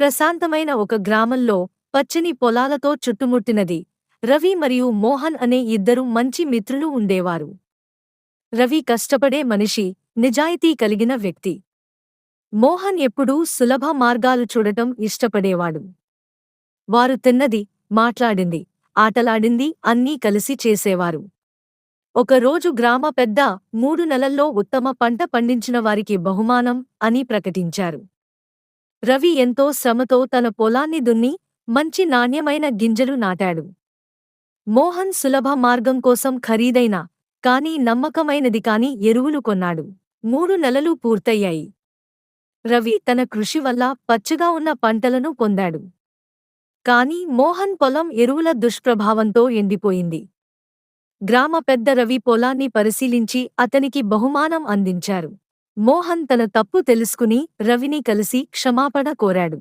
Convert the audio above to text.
ప్రశాంతమైన ఒక గ్రామంలో పచ్చని పొలాలతో చుట్టుముట్టినది. రవి మరియు మోహన్ అనే ఇద్దరు మంచి మిత్రులు ఉండేవారు. రవి కష్టపడే మనిషి, నిజాయితీ కలిగిన వ్యక్తి. మోహన్ ఎప్పుడూ సులభ మార్గాలు చూడటం ఇష్టపడేవాడు. వారు తిన్నది, మాట్లాడింది, ఆటలాడింది అన్నీ కలిసి చేసేవారు. ఒకరోజు గ్రామ పెద్ద 3 నెలల్లో ఉత్తమ పంట పండించిన వారికి బహుమానం అని ప్రకటించారు. రవి ఎంతో శ్రమతో తన పొలాన్ని దున్ని మంచి నాణ్యమైన గింజలు నాటాడు. మోహన్ సులభ మార్గం కోసం ఖరీదైన కానీ నమ్మకమైనది కాని ఎరువులు కొన్నాడు. 3 నెలలు పూర్తయ్యాయి. రవి తన కృషి వల్ల పచ్చగా ఉన్న పంటలను పొందాడు. కాని మోహన్ పొలం ఎరువుల దుష్ప్రభావంతో ఎండిపోయింది. గ్రామ పెద్ద రవి పొలాన్ని పరిశీలించి అతనికి బహుమానం అందించారు. మోహన్ తన తప్పు తెలుసుకుని రవిని కలిసి క్షమాపణ కోరాడు.